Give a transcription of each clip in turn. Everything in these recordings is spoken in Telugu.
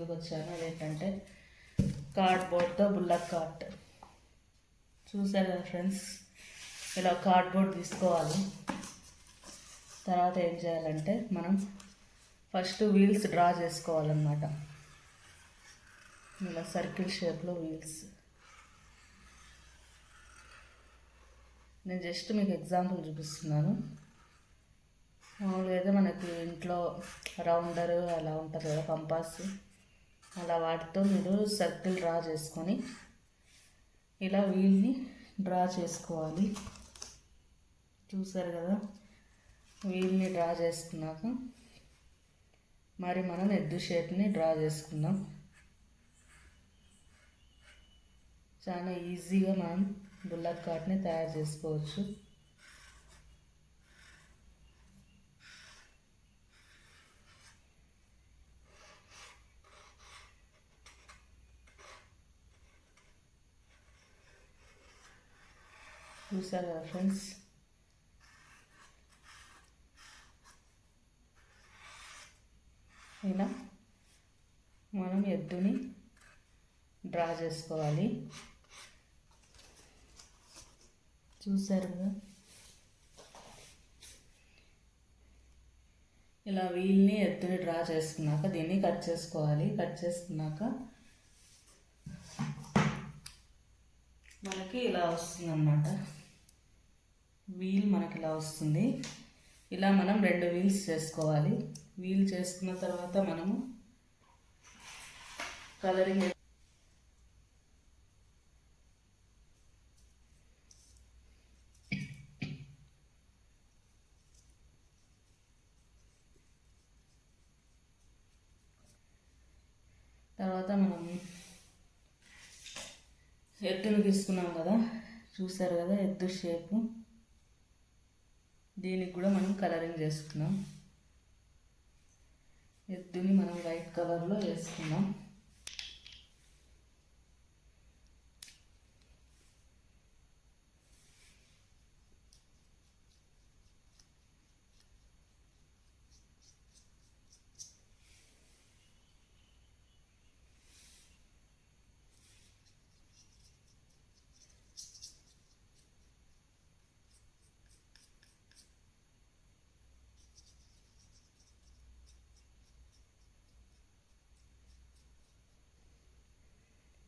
ముందుకు వచ్చాను. అదేంటంటే కార్డ్బోర్డ్తో బుల్లక్ కార్ట్. చూసారు కదా ఫ్రెండ్స్, ఇలా కార్డ్బోర్డ్ తీసుకోవాలి. తర్వాత ఏం చేయాలంటే మనం ఫస్ట్ వీల్స్ డ్రా చేసుకోవాలన్నమాట. ఇలా సర్కిల్ షేప్లో వీల్స్. నేను జస్ట్ మీకు ఎగ్జాంపుల్ చూపిస్తున్నాను. మామూలుగా అయితే మనకి ఇంట్లో రౌండర్ అలా ఉంటుంది కదా, కంపాస్, అలా వాటితో మీరు సర్కిల్ డ్రా చేసుకొని ఇలా వీల్ని డ్రా చేసుకోవాలి. చూసారు కదా, వీల్ని డ్రా చేసుకున్నాక మరి మనం ఎద్దు షేప్ని డ్రా చేసుకుందాం. చాలా ఈజీగా మనం బుల్లక్ కార్ట్ని తయారు చేసుకోవచ్చు. చూసారు కదా ఫ్రెండ్స్, ఇలా మనం ఎద్దుని డ్రా చేసుకోవాలి. చూసారు కదా, ఇలా వీల్ని ఎత్తుని డ్రా చేసుకున్నాక దీన్ని కట్ చేసుకోవాలి. కట్ చేసుకున్నాక మనకి ఇలా వస్తుంది అన్నమాట. వీల్ మనకి ఇలా వస్తుంది. ఇలా మనం 2 వీల్స్ చేసుకోవాలి. వీల్ చేసుకున్న తర్వాత మనము కలరింగ్ తర్వాత మనం ఎద్దును తీసుకున్నాం కదా, చూసారు కదా ఎద్దు షేపు. దీనికి కూడా మనం కలరింగ్ చేసుకున్నాం. ఎద్దుని మనం వైట్ కలర్లో వేసుకున్నాం.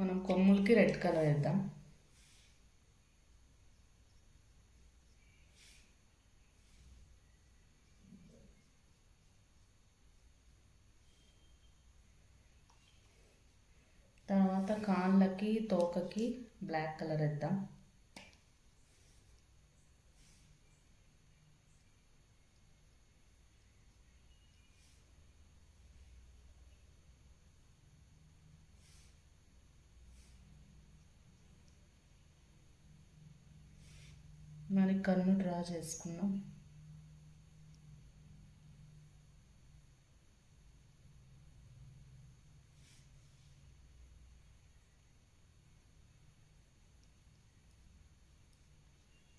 మనం కొమ్ములకి రెడ్ కలర్ వేద్దాం. తర్వాత కాళ్ళకి తోకకి బ్లాక్ కలర్ వేద్దాం. మరి కన్ను డ్రా చేసుకున్నాం.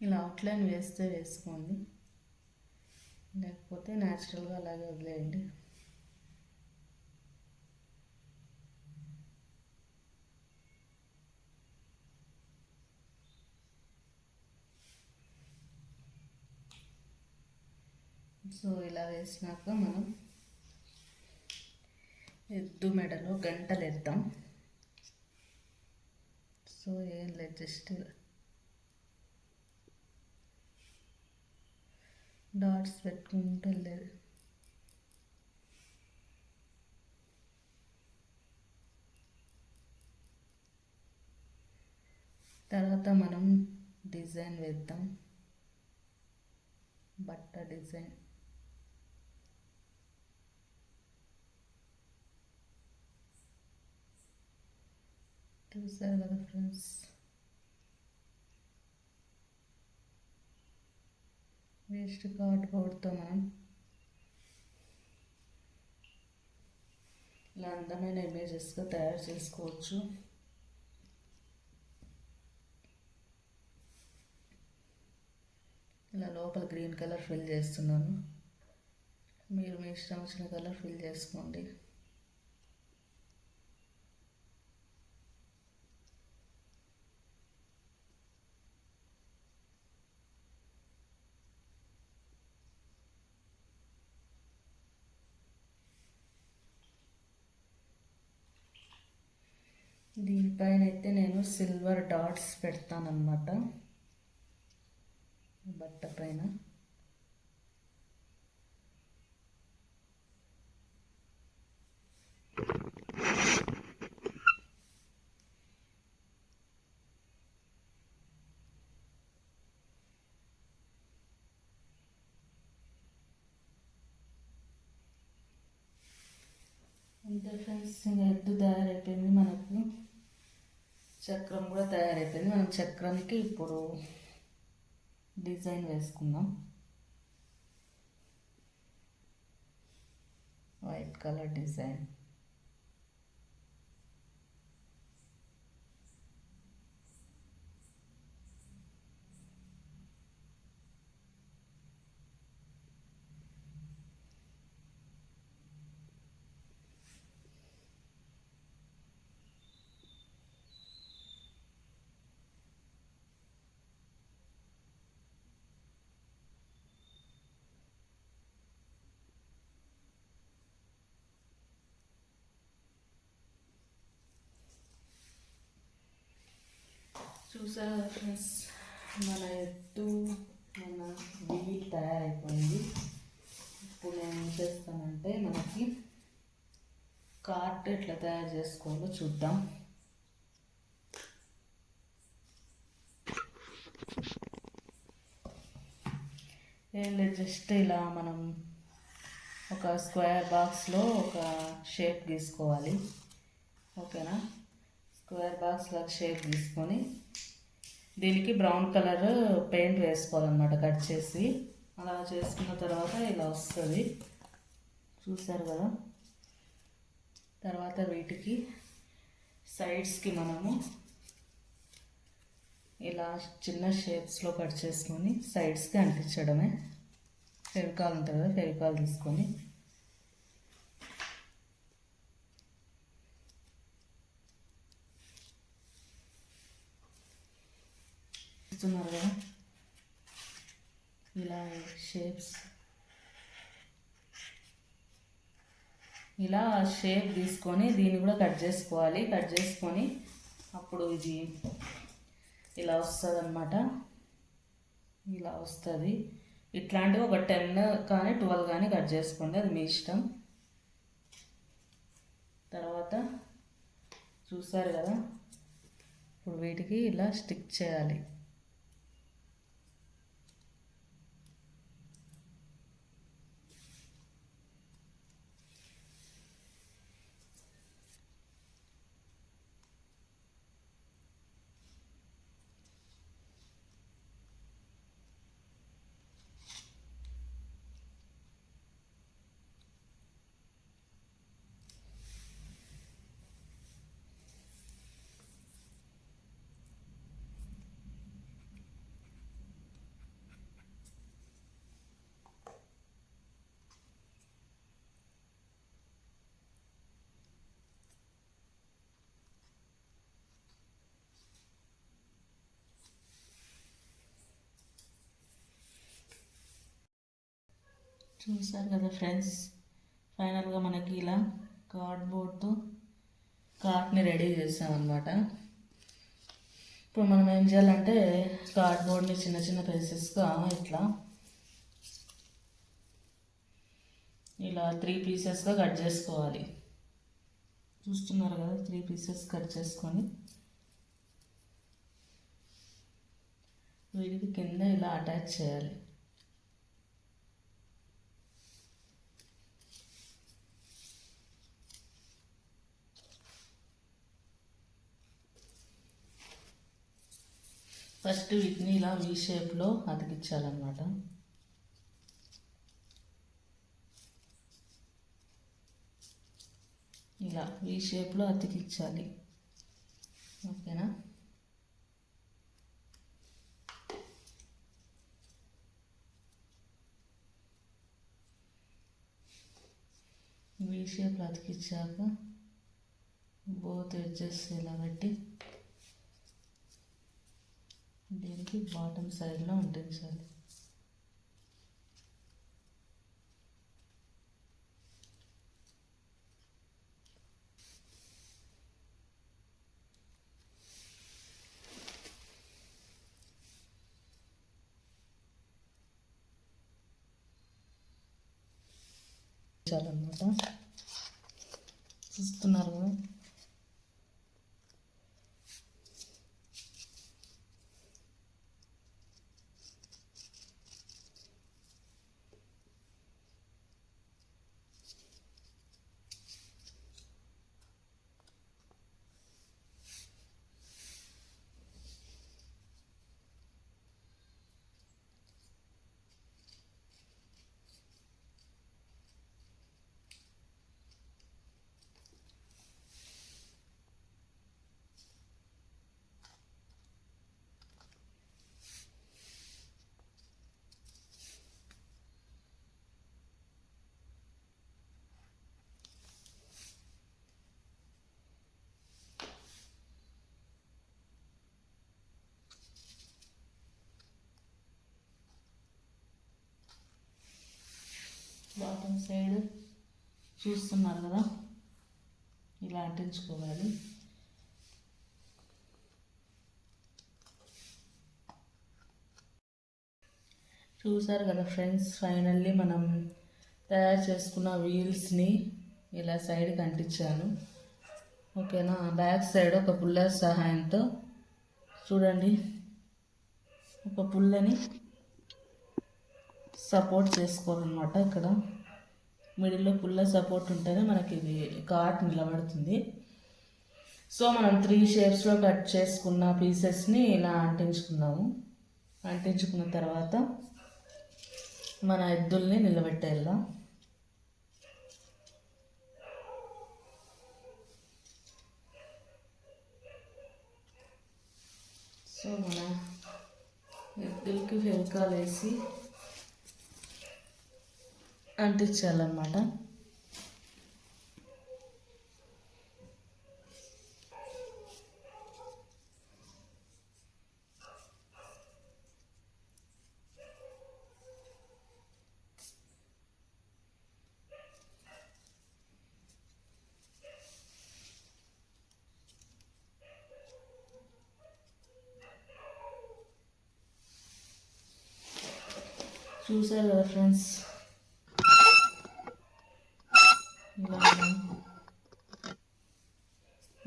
ఇలా అవుట్లైన్ వేస్తే వేసుకోండి, లేకపోతే న్యాచురల్గా అలాగే వదిలేయండి. సో ఇలా వేసినాక మనం ఎద్దు మెడలో గంటలు వేద్దాం. సో ఏం లేదు, జస్ట్ డాట్స్ పెట్టుకుంటూ వెళ్ళేది. తర్వాత మనం డిజైన్ వేద్దాం, బట్ట డిజైన్. చూసారు కదా ఫ్రెండ్స్, వేస్ట్ కార్డ్బోర్డ్తో మనం ఇలా అందమైన ఇమేజెస్గా తయారు చేసుకోవచ్చు. ఇలా లోపల గ్రీన్ కలర్ ఫిల్ చేస్తున్నాను. మీరు మీ ఇష్టం వచ్చిన కలర్ ఫిల్ చేసుకోండి. దీనిపైన అయితే నేను సిల్వర్ డాట్స్ పెడతానన్నమాట బట్ట పైన. అంతే ఫ్రెండ్స్, ఇంకా ఎద్దు తయారైపోయింది. మనకు చక్రం కూడా తయారైపోయింది. మనం చక్రానికి ఇప్పుడు డిజైన్ వేసుకుందాం. White colour design. చూసారా ఫ్రెండ్స్, మన ఎత్తు మన వీల్ తయారైపోయింది. ఇప్పుడు నేను ఏం చేస్తానంటే మనకి కార్ట్ ఎట్లా తయారు చేసుకోవాలో చూద్దాం. ఏం లేదు, జస్ట్ ఇలా మనం ఒక స్క్వేర్ బాక్స్లో ఒక షేప్ గీసుకోవాలి. ఓకేనా? స్క్వేర్ బాక్స్ లాగా షేప్ తీసుకొని దీనికి బ్రౌన్ కలర్ పెయింట్ వేసుకోవాలన్నమాట కట్ చేసి. అలా చేసుకున్న తర్వాత ఇలా వస్తుంది, చూసారు కదా. తర్వాత వీటికి సైడ్స్కి మనము ఇలా చిన్న షేప్స్లో కట్ చేసుకొని సైడ్స్కి అంటించడమే. ఫెవికాల్ ఉంటుంది కదా, ఫెవికాల్ తీసుకొని చూస్తున్నారు కదా, ఇలా షేప్స్ ఇలా షేప్ తీసుకొని దీన్ని కూడా కట్ చేసుకోవాలి. కట్ చేసుకొని అప్పుడు ఇది ఇలా వస్తుంది అన్నమాట. ఇలా వస్తుంది. ఇట్లాంటివి ఒక 10 కానీ 12 కానీ కట్ చేసుకోండి, అది మీ ఇష్టం. తర్వాత చూసారు కదా, ఇప్పుడు వీటికి ఇలా స్టిక్ చేయాలి. చూసారు కదా ఫ్రెండ్స్, ఫైనల్గా మనకి ఇలా కార్డ్బోర్డ్తో కార్ట్ని రెడీ చేసామన్నమాట. ఇప్పుడు మనం ఏం చేయాలంటే కార్డ్బోర్డ్ని చిన్న చిన్న పీసెస్గా ఇలా 3 పీసెస్గా కట్ చేసుకోవాలి. చూస్తున్నారు కదా, 3 పీసెస్ కట్ చేసుకొని వీటికి కింద ఇలా అటాచ్ చేయాలి. ఫస్ట్ వీటిని ఇలా వీ షేప్లో అతికించాలన్నమాట. ఇలా వీ షేప్లో అతికించాలి. ఓకేనా? వీ షేప్లో అతికించాక బోత్ ఎడ్జెస్ ఇలా పెట్టి దీనికి బాటమ్ సైడ్లో అంటించాలి. అంటించాలన్నమాట. చూస్తున్నారు కదా. బాటమ్ సైడ్ చూస్తున్నారు కదా, ఇలా అంటించుకోవాలి. చూసారు కదా ఫ్రెండ్స్, ఫైనల్లీ మనం తయారు చేసుకున్న వీల్స్ని ఇలా సైడ్కి అంటించాను. ఓకేనా. బ్యాక్ సైడ్ ఒక పుల్ల సహాయంతో చూడండి, ఒక పుల్లని సపోర్ట్ చేసుకోవాలన్నమాట. ఇక్కడ మిడిల్లో పుల్ల సపోర్ట్ ఉంటేనే మనకి ఇది కార్ట్ నిలబడుతుంది. సో మనం 3 షేప్స్లో కట్ చేసుకున్న పీసెస్ని ఇలా అంటించుకున్నాము. అంటించుకున్న తర్వాత మన ఎద్దుల్ని నిలబెట్టేద్దాం. సో మన ఎద్దులకి ఫెవికాల్ వేసి అంటించాలన్నమాట. చూసారు కదా ఫ్రెండ్స్, ఇలా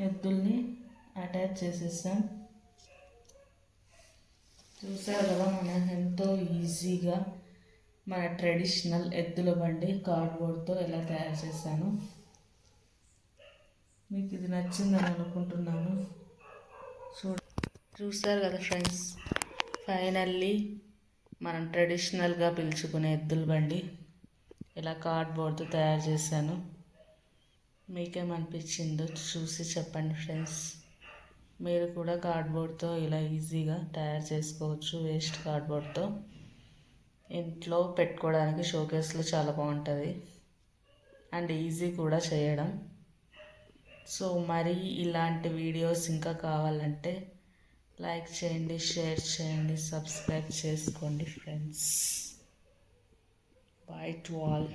ఎద్దుల్ని అటాచ్ చేసేసాం. చూసారు కదా, మనం ఎంతో ఈజీగా మన ట్రెడిషనల్ ఎద్దుల బండి కార్డ్బోర్డ్తో ఎలా తయారు చేశాను. మీకు ఇది నచ్చిందని అనుకుంటున్నాను. చూసారు కదా ఫ్రెండ్స్, ఫైనల్లీ మనం ట్రెడిషనల్గా పిలుచుకునే ఎద్దుల బండి ఇలా కార్డ్బోర్డ్తో తయారు చేశాను. మీకేమనిపించిందో చూసి చెప్పండి ఫ్రెండ్స్. మీరు కూడా కార్డ్బోర్డ్తో ఇలా ఈజీగా తయారు చేసుకోవచ్చు. వేస్ట్ కార్డ్బోర్డ్తో ఇంట్లో పెట్టుకోవడానికి షోకేస్లో చాలా బాగుంటుంది అండ్ ఈజీ కూడా చేయడం. సో మరి ఇలాంటి వీడియోస్ ఇంకా కావాలంటే లైక్ చేయండి, షేర్ చేయండి, సబ్స్క్రైబ్ చేసుకోండి ఫ్రెండ్స్. Bye to all.